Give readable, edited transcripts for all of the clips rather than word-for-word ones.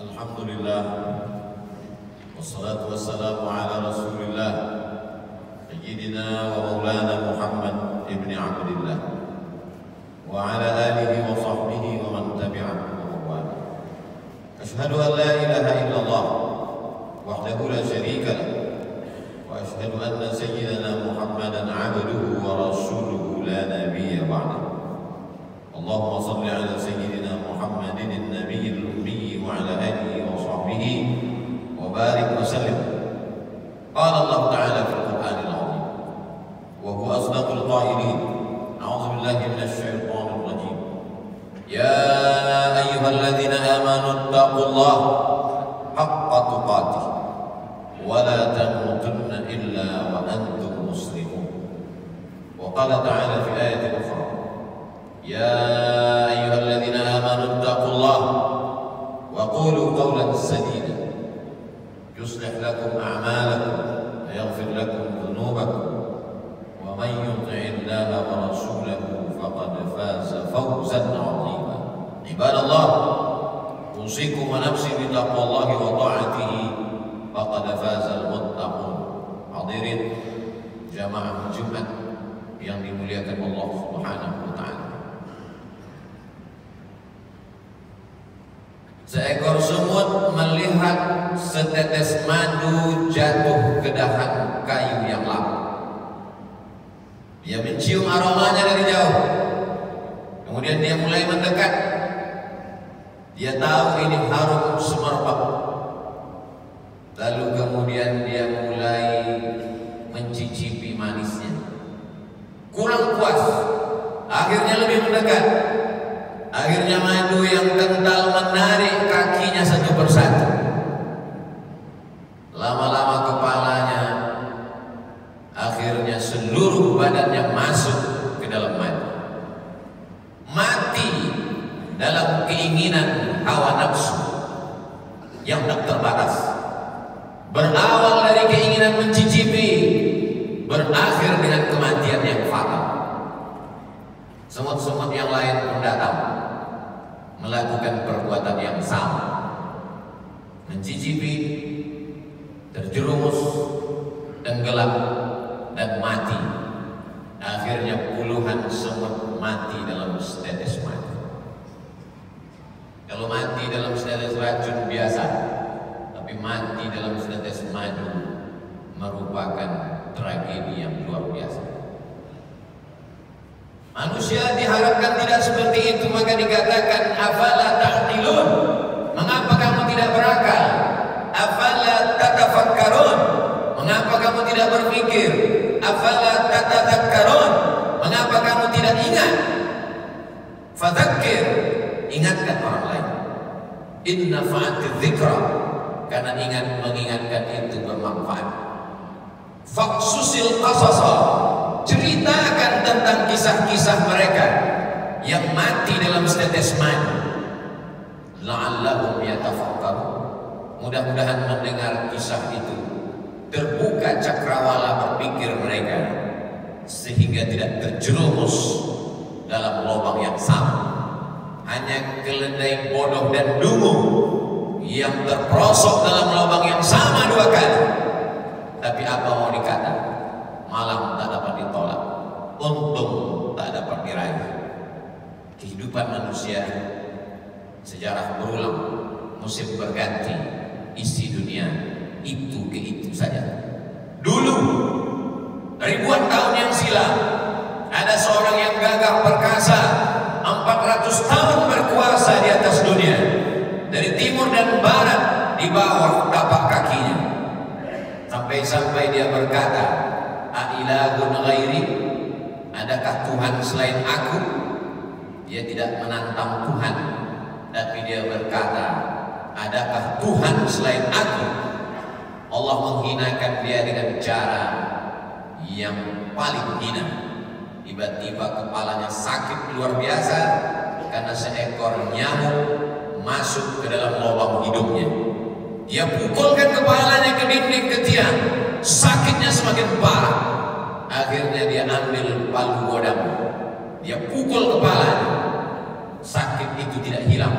Alhamdulillah, wassalatu wassalamu ala rasulillah Sayyidina wa maulana Muhammad ibn Abdillah wa ala alihi wa sahbihi wa man tabi'ahu wa mawala. Ashhadu an la ilaha illallah wahdahu la sharika lah wa ashhadu anna sayyidina Muhammadan abduhu wa rasuluhu la nabiyya ba'dahu. Allahumma salli ala sayyidina Muhammadin an-nabiyil ummi wa ala alihi wa sahbihi wa barik wa sallim. Qala Allah ta'ala fil Qur'anil 'azim wa huwa asdaqul qailin. A'udzu billahi minasy syaithanir rajim. Ya ayyuhalladzina amanu taqullaha haqqa tuqatih wa la tamutunna illa wa antum muslimun. Wa qala ta'ala fi ayatin ukhra. يا أيها الذين آمنوا اتقوا الله وقولوا قولا سديدا يصلح لكم أعمالكم ويغفر لكم ذنوبكم ومن يطع الله ورسوله فقد فاز فوزا عظيما. عباد الله، أوصيكم ونفسي بتقوى الله وطاعته فقد فاز المتقون. Hadirin jamaah Jumat yang dimuliakan Allah Subhanahu wa taala. Seekor semut melihat setetes madu jatuh ke dahan kayu yang lama. Dia mencium aromanya dari jauh. Kemudian dia mulai mendekat. Dia tahu ini harum semerbak. Lalu kemudian dia mulai mencicipi manisnya. Kurang puas, akhirnya lebih mendekat. Akhirnya madu yang kental menarik kakinya satu persatu. Lama-lama kepalanya, akhirnya seluruh badannya masuk ke dalam madu. Mati dalam keinginan hawa nafsu yang tak terbatas. Berawal dari keinginan mencicipi, berakhir dengan kematian yang fatal. Semut-semut yang lain pun datang melakukan perbuatan yang sama, mencicipi, terjerumus, tenggelam, dan mati. Akhirnya puluhan semut mati dalam setetes madu. Kalau mati dalam setetes racun biasa, tapi mati dalam setetes madu merupakan tragedi yang luar biasa. Manusia diharapkan tidak seperti itu, maka dikatakan afala ta'qilun. Mengapa kamu tidak berakal? Afala tatafakkarun. Mengapa kamu tidak berpikir? Afala tatadzakkarun. Mengapa kamu tidak ingat? Fadzakir, ingatkan orang lain. Inna fa'atiz dzikra, karena mengingatkan itu bermanfaat. Faqsusil qasasa, ceritakan tentang kisah-kisah mereka yang mati dalam setetes madu. La'allahum yatafakkarun, mudah-mudahan mendengar kisah itu terbuka cakrawala berpikir mereka, sehingga tidak terjerumus dalam lubang yang sama. Hanya keledai bodoh dan dungu yang terperosok dalam lubang yang sama dua kali. Tapi apa mau dikata, malam tak dapat ditolak, untung tak dapat diraih. Kehidupan manusia, sejarah berulang, musim berganti, isi dunia itu ke itu saja. Dulu, ribuan tahun yang silam, ada seorang yang gagah perkasa, 400 tahun berkuasa di atas dunia, dari timur dan barat, di bawah tapak kakinya. Sampai-sampai dia berkata, A'ilahun ghairi, adakah Tuhan selain aku? Dia tidak menantang Tuhan, tapi dia berkata, adakah Tuhan selain aku? Allah menghinakan dia dengan cara yang paling hina. Tiba-tiba kepalanya sakit luar biasa karena seekor nyamuk masuk ke dalam lubang hidungnya. Dia pukulkan kepalanya ke dinding, ke tiang, sakitnya semakin parah. Akhirnya dia ambil palu godam, dia pukul kepalanya. Sakit itu tidak hilang,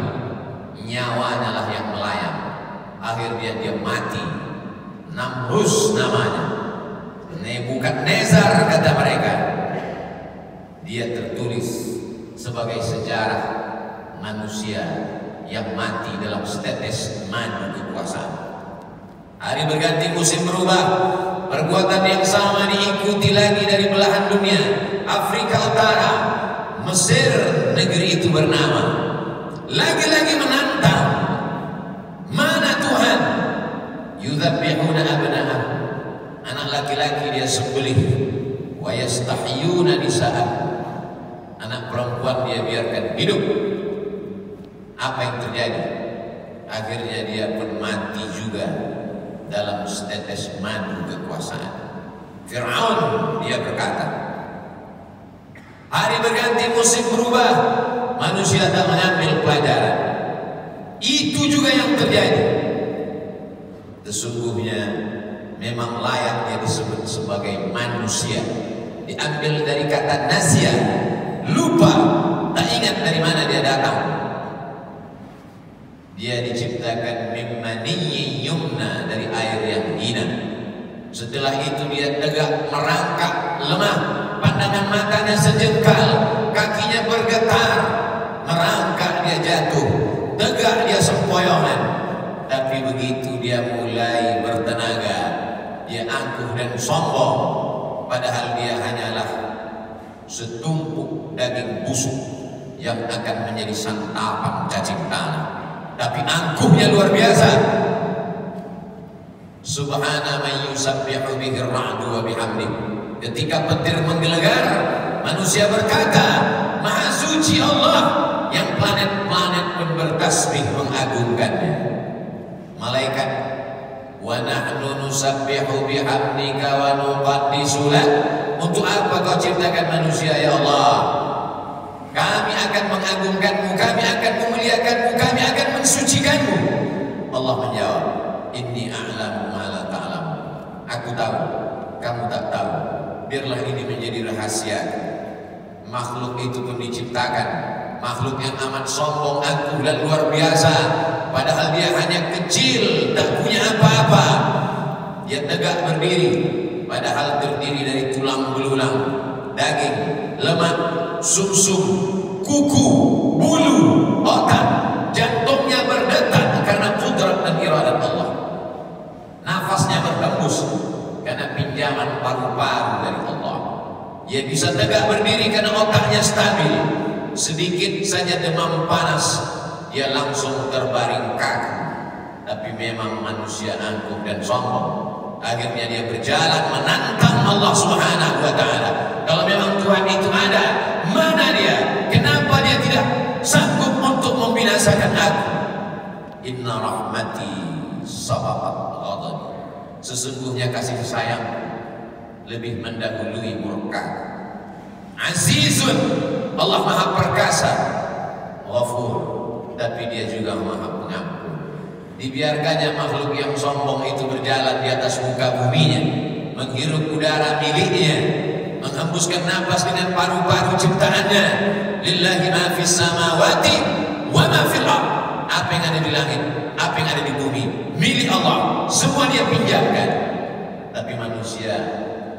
nyawanya lah yang melayang. Akhirnya dia mati. Namrus namanya, Nebukadnezar kata mereka. Dia tertulis sebagai sejarah manusia yang mati dalam setetes madu kekuasaan. Hari berganti, musim berubah. Perbuatan yang sama diikuti lagi dari belahan dunia. Afrika Utara, Mesir, negeri itu bernama, lagi-lagi menantang. Mana Tuhan? Yudzabihuna abna'ahum, anak laki-laki dia sembelih. Wa yastahyuna nisa'ahum, anak perempuan dia biarkan hidup. Apa yang terjadi? Akhirnya dia pun mati juga dalam setetes madu kekuasaan. Fir'aun dia berkata, hari berganti, musim berubah, manusia tak mengambil pelajaran. Itu juga yang terjadi. Sesungguhnya memang layak dia disebut sebagai manusia. Diambil dari kata nasya, lupa, tak ingat dari mana dia datang. Dia diciptakan mimmaniyyin yumna, dari air yang hina. Setelah itu dia tegak merangkak, lemah, pandangan matanya sejengkal, kakinya bergetar, merangkak dia jatuh, tegak dia sempoyongan. Tapi begitu dia mulai bertenaga, dia angkuh dan sombong, padahal dia hanyalah setumpuk daging busuk yang akan menjadi santapan cacing tanah. Tapi angkuhnya luar biasa. Subhana man yusabbihu bihi ar-ra'du wa bihamdi. Ketika petir menggelegar, manusia berkata, Maha suci Allah, yang planet-planet pun bertasbih mengagungkannya. Malaikat, wa nahnu nusabbihu bihamdika wa nuqaddisu lak. Untuk apa kau ciptakan manusia ya Allah? Kami akan mengagungkanmu, kami akan memuliakanmu, kami akan mensucikanmu. Allah menjawab, inni a'lamu ma la ta'lam. Aku tahu, kamu tak tahu. Biarlah ini menjadi rahasia. Makhluk itu pun diciptakan, makhluk yang amat sombong, angkuh dan luar biasa. Padahal dia hanya kecil, tak punya apa-apa. Dia tegak berdiri, padahal terdiri dari tulang belulang, daging, lemak, sumsum, kuku, bulu, otak. Jantungnya berdetak karena kudrat dan iradat Allah. Nafasnya berhembus karena pinjaman paru-paru dari Allah. Dia bisa tegak berdiri karena otaknya stabil. Sedikit saja demam panas, dia langsung terbaring kaku. Tapi memang manusia angkuh dan sombong. Akhirnya dia berjalan menantang Allah Subhanahu wa ta'ala. Kalau memang Tuhan itu ada, mana dia? Kenapa dia tidak sanggup untuk membinasakan aku? Inna rahmati sabaqat ghadabi. Sesungguhnya kasih sayang lebih mendahului murka. Azizun, Allah Maha Perkasa. Ghafur, tapi dia juga Maha Pengampun. Dibiarkannya makhluk yang sombong itu berjalan di atas muka buminya, menghirup udara miliknya, menghembuskan napas dengan paru-paru ciptaannya. Lillahi ma fis samawati wa ma fil ardh. Apa yang ada di langit, apa yang ada di bumi, milik Allah, semua dia pinjamkan. Tapi manusia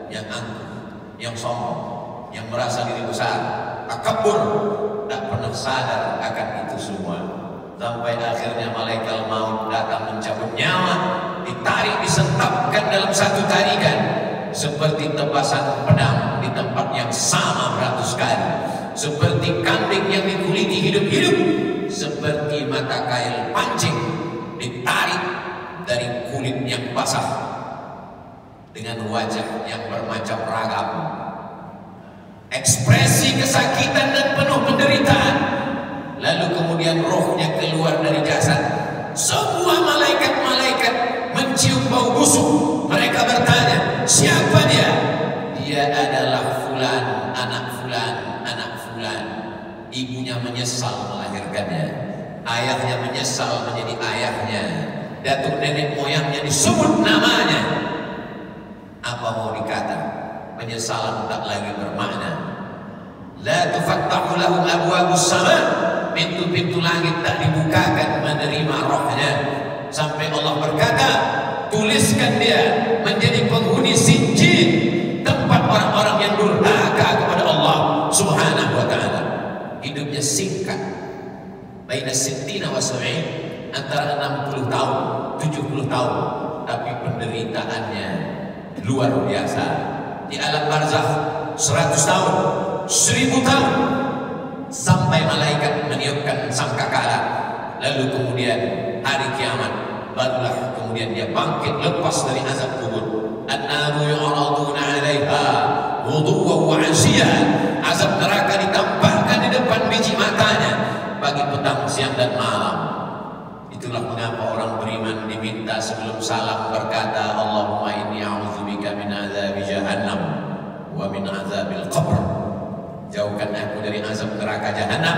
yang angkuh, yang sombong, yang merasa diri besar, takabur, tak pernah sadar akan itu semua. Sampai akhirnya malaikat maut datang mencabut nyawa, ditarik, disentapkan dalam satu tarikan, seperti tebasan pedang di tempat yang sama beratus kali, seperti kambing yang dikuliti hidup-hidup, seperti mata kail pancing ditarik dari kulit yang basah, dengan wajah yang bermacam ragam, ekspresi kesakitan dan penuh penderitaan. Lalu kemudian rohnya keluar dari jasad. Semua malaikat-malaikat mencium bau busuk. Mereka bertanya, siapa dia? Dia adalah fulan, anak fulan, anak fulan. Ibunya menyesal melahirkannya, ayahnya menyesal menjadi ayahnya, datuk nenek moyangnya disebut namanya. Apa mau dikata? Penyesalan tak lagi bermakna. La tufattahu lahum abwabus sama. pintu-pintu langit tak dibukakan menerima rohnya, sampai Allah berkata, tuliskan dia menjadi penghuni sijjin, tempat orang-orang yang durhaka kepada Allah Subhanahu wa ta'ala. Hidupnya singkat, baina sittina wa sab'in, antara 60 tahun 70 tahun, tapi penderitaannya luar biasa. Di alam barzakh 100 tahun, 1000 tahun, sampai malaikat meniupkan sangkakala. Lalu kemudian hari kiamat, barulah kemudian dia bangkit lepas dari azab kubur. An-naru yu'raduna 'alaiha ghuduwwan wa 'ashiyyan. Azab neraka ditampakkan di depan biji matanya pagi, petang, siang dan malam. Itulah mengapa orang beriman diminta sebelum salam berkata, Allahumma inni a'udzubika min azabi jahannam wa min azabil qabr. Jauhkan aku dari azab neraka jahanam,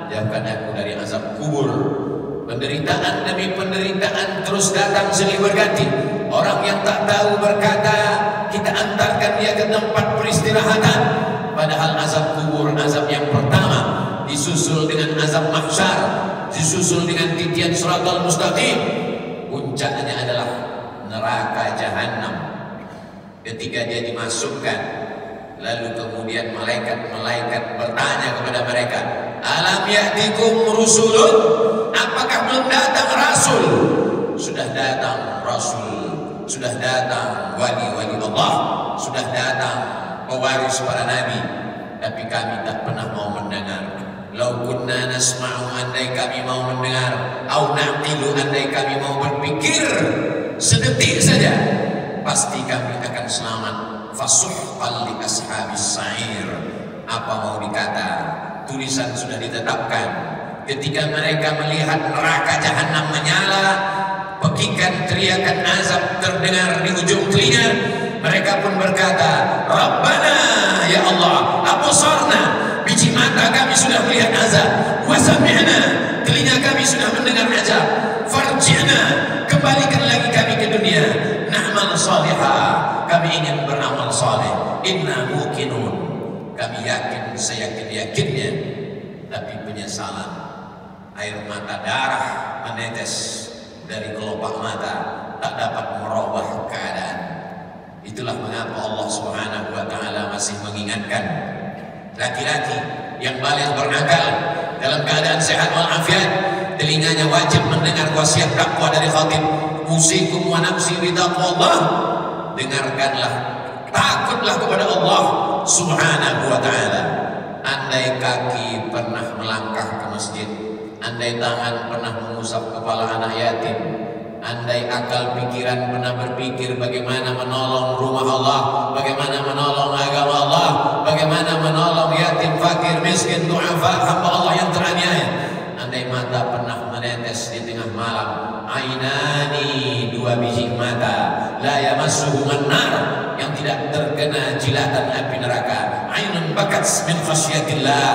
jauhkan aku dari azab kubur. Penderitaan demi penderitaan terus datang silih berganti. Orang yang tak tahu berkata, kita antarkan dia ke tempat peristirahatan. Padahal azab kubur, azab yang pertama, disusul dengan azab mahsyar, disusul dengan titian siratal mustaqim. Puncaknya adalah neraka jahanam. Ketika dia dimasukkan, lalu kemudian malaikat bertanya kepada mereka, alam ya'tikum rusulun? Apakah belum datang rasul? Sudah datang rasul, sudah datang wali-wali Allah, sudah datang pewaris para nabi, tapi kami tak pernah mau mendengar. Lau kunna nasma'u, andai kami mau mendengar, au naqilu, andai kami mau berpikir sedetik saja, pasti kami akan selamat. Fasuhqan li ashabis sa'ir. Apa mau dikata, tulisan sudah ditetapkan. Ketika mereka melihat neraka jahanam menyala, pekikan teriakan azab terdengar di ujung telinga, mereka pun berkata, Rabbana, ya Allah, absarna, biji mata kami sudah melihat azab, wa sami'na, telinga kami sudah mendengar azab, farji'na, kembalikan lagi kami ke dunia, na'mal salihah, kami ingin beramal saleh, inna muqinun, kami yakin, seyakin-yakinnya, tapi penyesalan, air mata darah menetes dari kelopak mata, tak dapat merubah keadaan. Itulah mengapa Allah Subhanahu wa ta'ala masih mengingatkan laki-laki yang balik berakal dalam keadaan sehat walafiat, telinganya wajib mendengar wasiat takwa dari khatib, usikum wa nafsi bi taqwallah. Dengarkanlah, takutlah kepada Allah Subhanahu wa ta'ala. Andai kaki pernah melangkah ke masjid, andai tangan pernah mengusap kepala anak yatim, andai akal pikiran pernah berpikir bagaimana menolong rumah Allah, bagaimana menolong agama Allah, bagaimana menolong yatim, fakir, miskin, du'afa, hamba Allah yang teraniaya, andai mata pernah menetes di tengah malam, ainani, dua biji mata, la yamassuhumun nar, yang tidak terkena jilatan api neraka, ainun bakat min khasyatillah,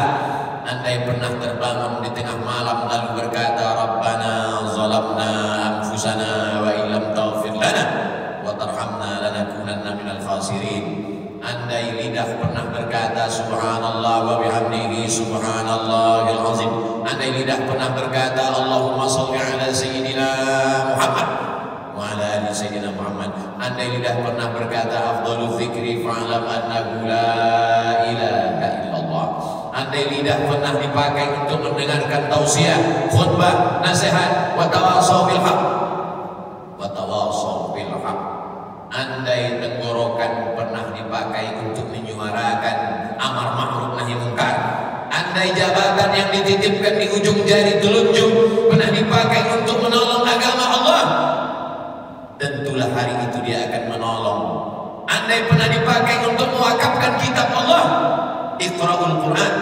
andai pernah terbangun di tengah malam lalu berkata, Rabbana zalamna anfusana wa illam taghfir lana wa tarhamna lanakunanna minal khasirin. Andai lidah pernah berkata subhanallah wa bihamdihi subhanallahil azim. Andai lidah pernah berkata Allahumma shalli ala sayyidina Muhammad wa ala ali sayyidina Muhammad. Andai lidah pernah berkata afdhalu dzikri fa'lam annahu la ilaha illallah. Andai lidah pernah dipakai untuk mendengarkan tausiah, khutbah, nasihat, wa tawasau bil haq, wa tawasau bil haq. Andai tenggorokan pernah dipakai untuk menyuarakan amar ma'ruf nahi munkar. Andai jabatan yang dititipkan di ujung jari telunjuk pernah dipakai untuk menolong agama Allah, tentulah hari itu dia akan menolong. Andai pernah dipakai untuk mewakafkan kitab Allah, Iqra'ul Quran,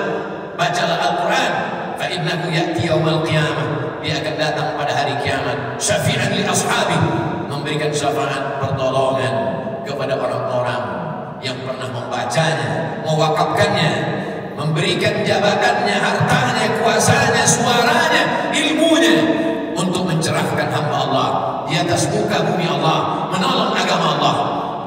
bacalah Al-Quran, fa innahu ya'ti yaumal qiyamah, dia akan datang pada hari kiamat, syafi'an li ashabi, memberikan syafaat pertolongan kepada orang-orang yang pernah membacanya, mewakafkannya, memberikan jabatannya, hartanya, kuasanya, suaranya, ilmunya untuk mencerahkan hamba Allah di atas muka bumi Allah, menolong agama Allah.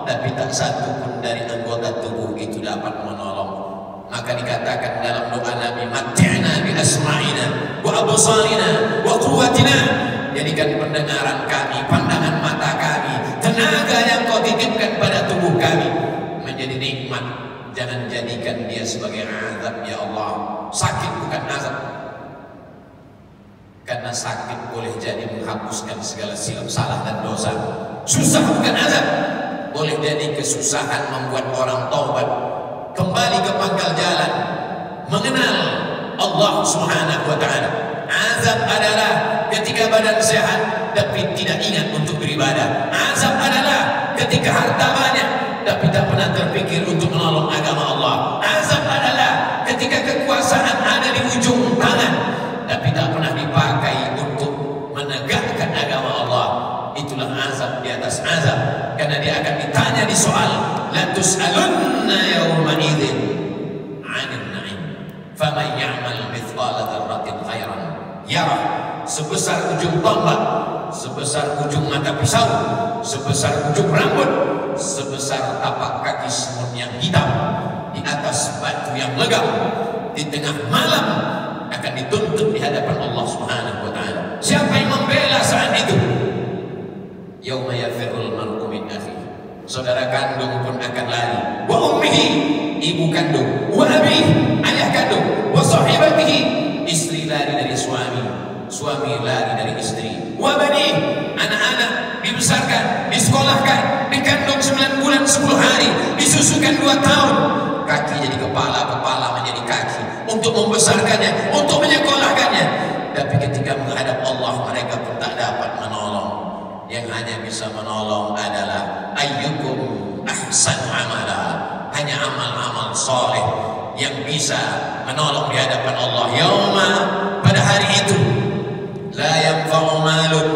Tapi tak satu pun dari anggota tubuh itu dapat menolong. Maka dikatakan dalam doa Nabi, "Matti'na bi asma'ina wa absarina wa quwwatina." Jadikan pendengaran kami, pandangan mata kami, tenaga yang kau titipkan pada tubuh kami menjadi nikmat. Jangan jadikan dia sebagai azab ya Allah. Sakit bukan azab. Karena sakit boleh jadi menghapuskan segala silap salah dan dosa. Susah bukan azab. Boleh jadi kesusahan membuat orang taubat, kembali ke pangkal jalan, mengenal Allah Subhanahu wa ta'ala. Azab adalah ketika badan sehat tapi tidak ingat untuk beribadah. Azab adalah ketika harta banyak tapi tak pernah terpikir untuk menolong agama Allah. Azab adalah ketika kekuasaan ada di ujung tangan tapi tak pernah dipakai untuk menegakkan agama Allah. Itulah azab di atas azab, karena dia akan ditanya di soal, la tus'alunna yawma idzin 'anil na'im faman ya'mal mithqala dzarratin khairan yarah. Sebesar ujung tombak, sebesar ujung mata pisau, sebesar ujung rambut, sebesar tapak kaki semut yang hitam di atas batu yang legam di tengah malam akan dituntut di hadapan Allah Subhanahu wa ta'ala. Siapa yang membela saat itu? Yauma yafirrul mar'u min akhihi. Saudara kandung pun akan lari. Wa ummihi, ibu kandung. Wa abihi, ayah kandung. Wa sahibatihi, istri lari dari suami, suami lari dari istri. Wa bani, anak-anak dibesarkan, disekolahkan, dikandung 9 bulan 10 hari, disusukan 2 tahun. Kaki jadi kepala, kepala menjadi kaki, untuk membesarkannya, untuk menyekolahkannya. Tapi ketika menghadap Allah, mereka pun tak dapat menolong. Yang hanya bisa menolong adalah ayyukum ahsan amala. Hanya amal-amal soleh yang bisa menolong di hadapan Allah. Yauma, pada hari itu, la yanfa'u malun,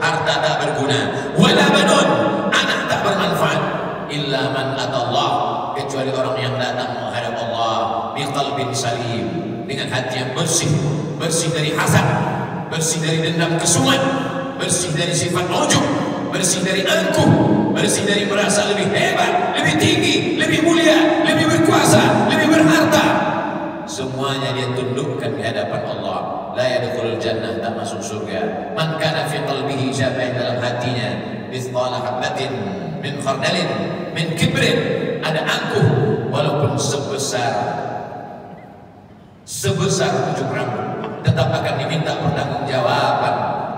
harta tak berguna, wala banun, anak tak bermanfaat, illa man atallah, kecuali orang yang datang menghadap Allah biqalbin salim, dengan hati yang bersih, bersih dari hasad, bersih dari dendam kesumat, bersih dari sifat ujub, bersih dari angkuh, bersih dari merasa lebih hebat, lebih tinggi, lebih mulia, lebih berkuasa, lebih berharta. Semuanya dia tundukkan di hadapan Allah. La yadkhulul jannah, tak masuk surga. Man kana fi qalbihi, siapa yang dalam hatinya mithqala habatin min khardalin min kibrin, ada angkuh walaupun sebesar ujung rambut, tetap akan diminta pertanggungjawaban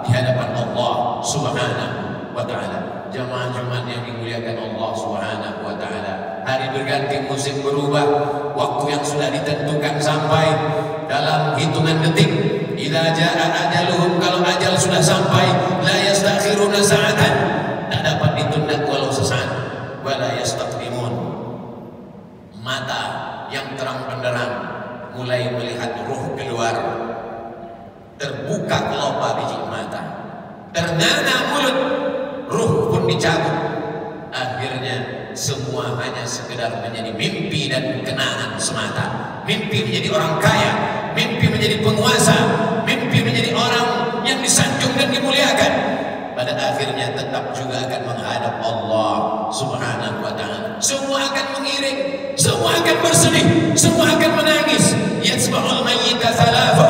di hadapan Allah Subhanahu wa ta'ala. Jamaah-jamaah yang dimuliakan Allah Subhanahu wa ta'ala, hari berganti, musim berubah, waktu yang sudah ditentukan sampai dalam hitungan detik. Idza jaa ajaluhum, kalau ajal sudah sampai, la yastakhiruna sa'atan, tak dapat ditunda walau sesaat, wala yastaqdimun. Mata yang terang benderang mulai melihat ruh keluar, terbuka kelopak biji mata, ternganga mulut, ruh pun dicabut. Akhirnya semua hanya sekedar menjadi mimpi dan kenangan semata. Mimpi menjadi orang kaya, mimpi menjadi penguasa, mimpi menjadi orang yang disanjung dan dimuliakan. Pada akhirnya tetap juga akan menghadap Allah Subhanahu wa ta'ala. Semua akan mengiring, semua akan bersedih, semua akan menangis. Yatsba'ul mayyita thalatha,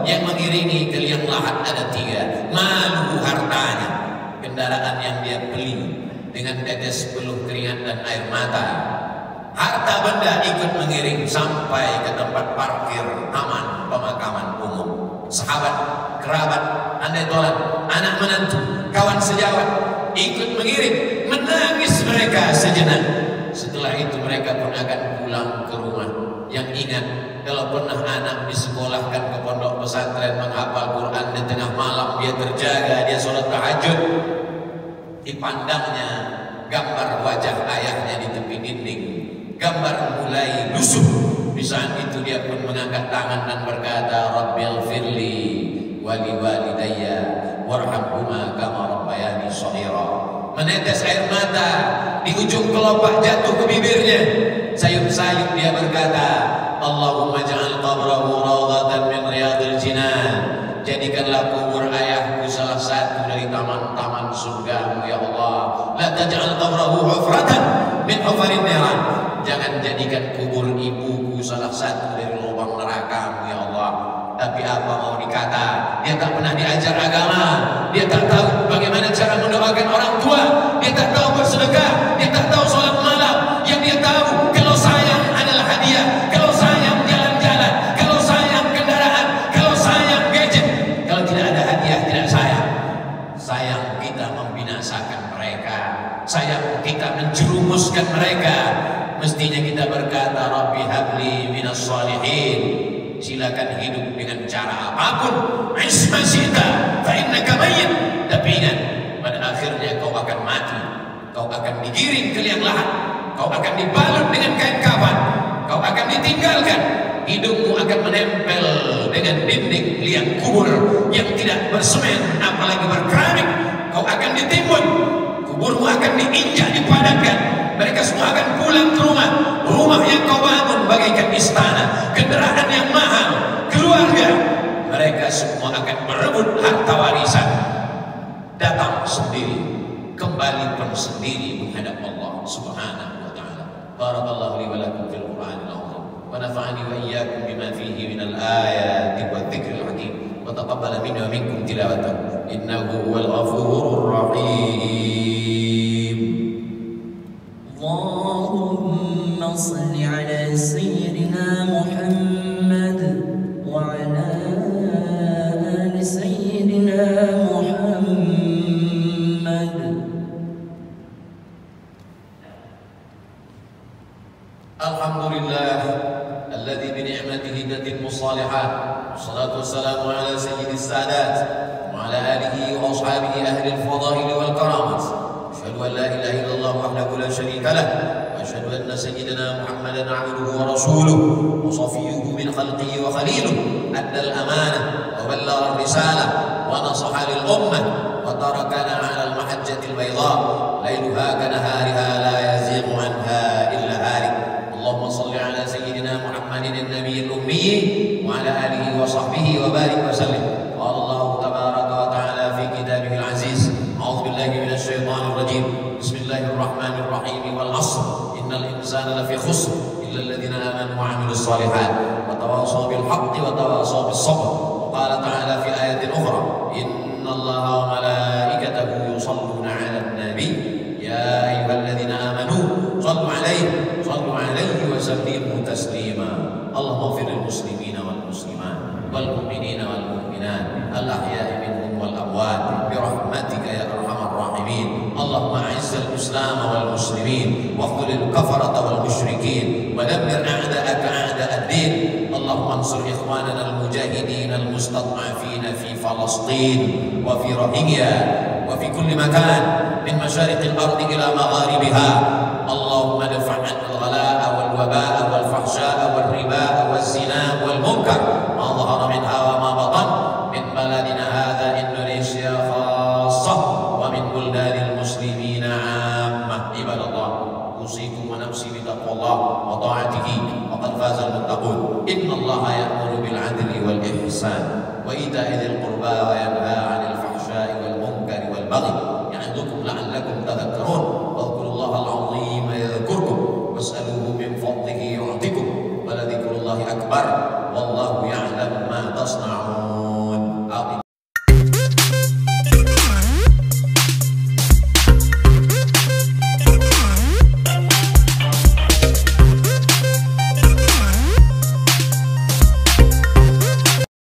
yang mengiringi ke liang lahat ada 3. Maluhu, hartanya, kendaraan yang dia beli dengan tetes peluh keringat dan air mata. Harta benda ikut mengiring sampai ke tempat parkir aman pemakaman umum. Sahabat, kerabat, andai tolan, anak menantu, kawan sejawat ikut mengiring, menangis mereka sejenak. Setelah itu mereka pun akan pulang ke rumah. Yang ingat, kalau pernah anak disekolahkan ke pondok pesantren menghafal Quran, di tengah malam dia terjaga, dia sholat tahajud, dipandangnya gambar wajah ayahnya di tepi dinding, gambar mulai lusuh. Di saat itu dia pun mengangkat tangan dan berkata, Rabbil firli wali walidayya warhamhuma kama rabbayani shaghira. Menetes air mata di ujung kelopak jatuh ke bibirnya. Sayup-sayup dia berkata, Allahumma ja'al qabrahu rawdatan min riyadil jinan. Jadikanlah kubur ayahku salah satu dari taman-taman surga, ya Allah. La taj'al qabrahu hufratan min hufarin niran. Jangan jadikan kubur ibuku salah satu dari lubang neraka ya Allah. Tapi apa mau dikata, dia tak pernah diajar agama, dia tak tahu bagaimana cara mendoakan orang tua, dia tak tahu bersedekah, dia tak tahu sholat malam. Yang dia tahu kalau sayang adalah hadiah, kalau sayang jalan-jalan, kalau sayang kendaraan, kalau sayang gadget. Kalau tidak ada hadiah tidak sayang. Sayang kita membinasakan mereka, sayang kita menjerumuskan mereka. Mestinya kita berkata, Rabbi habli minas salihin. Silakan hidup dengan cara apapun. Isma sita fa innaka mayyit. Tapi ingat, pada akhirnya kau akan mati. Kau akan digiring ke liang lahat. Kau akan dibalut dengan kain kafan. Kau akan ditinggalkan. Hidupmu akan menempel dengan dinding liang kubur yang tidak bersemen apalagi berkeramik. Kau akan ditimbun. Kuburmu akan diinjak, dipadatkan. Mereka semua akan pulang ke rumah. Rumah yang kau bangun bagaikan istana, kendaraan yang mahal, keluarga. Mereka semua akan berebut harta warisan. Datang sendiri, kembali pun sendiri menghadap Allah Subhanahu wa taala. Barakallahu li wa lakum fil Qur'anil azim. Wa nafa'ani wa iyyakum bima fihi minal ayati wadh-dhikril hakim. Wa taqabbala minni wa minkum tilawatahu. Innahu huwal ghafurur rahim. Allahumma salli ala sayyidina Muhammad wa ala ali sayyidina Muhammad. Alhamdulillah alladzi bi ni'matihi tatimmu shalihat. Wassalatu wassalamu ala sayyidis sadat wa ala alihi wa ashabihi ahli al-fadail wal karamat. أشهد أن لا إله إلا الله وحده لا شريك له وأشهد أن سيدنا محمدا عبده ورسوله وصفيه من خلقه وخليله أدى الأمانة وبلغ الرسالة ونصح للأمة وتركنا على المحجة البيضاء ليلها كنهارها لا يزيغ عنها إلا هالك. اللهم صل على سيدنا محمد النبي الأمي وعلى آله وصحبه وبارك وسلم. قال الله تبارك وتعالى في كتابه العزيز: أعوذ بالله من الشيطان الرجيم. بسم الله الرحمن الرحيم. والعصر إن الإنسان لفي خسر إلا الذين آمنوا وعملوا الصالحات وتواصوا بالحق وتواصوا بالصبر. وقال تعالى في آية أخرى: إن الله وملائكته يصلون على النبي يا أيها الذين آمنوا صلوا عليه وسلموا تسليما. اللهم اغفر للمسلمين والمسلمات والمؤمنين والمؤمنات الأحياء منهم والأموات برحمتك يا أرحم الراحمين. اللهم أعز الإسلام والمسلمين واخذل الكفرة والمشركين ودمر أعداءك أعداء الدين. اللهم انصر إخواننا المجاهدين المستضعفين في فلسطين وفي روهينيا وفي كل مكان من مشارق الأرض إلى مغاربها. اللهم ادفع عنا الغلاء والوباء والفحشاء والربا والزنا والمنكر ما ظهر منها وما بطن من بلدنا هذا إندونيسيا خاصة ومن بلدان المسلمين عامة. عباد الله، أوصيكم ونفسي بتقوى الله وطاعته وقد فاز المتقون. إن الله يأمر بالعدل والإحسان وإيتاء ذي القربى وينهى عن الفحشاء والمنكر والبغي يعظكم لعلكم تذكرون. واذكروا الله العظيم يذكركم واسألوه من فضله يعطكم ولذكر الله أكبر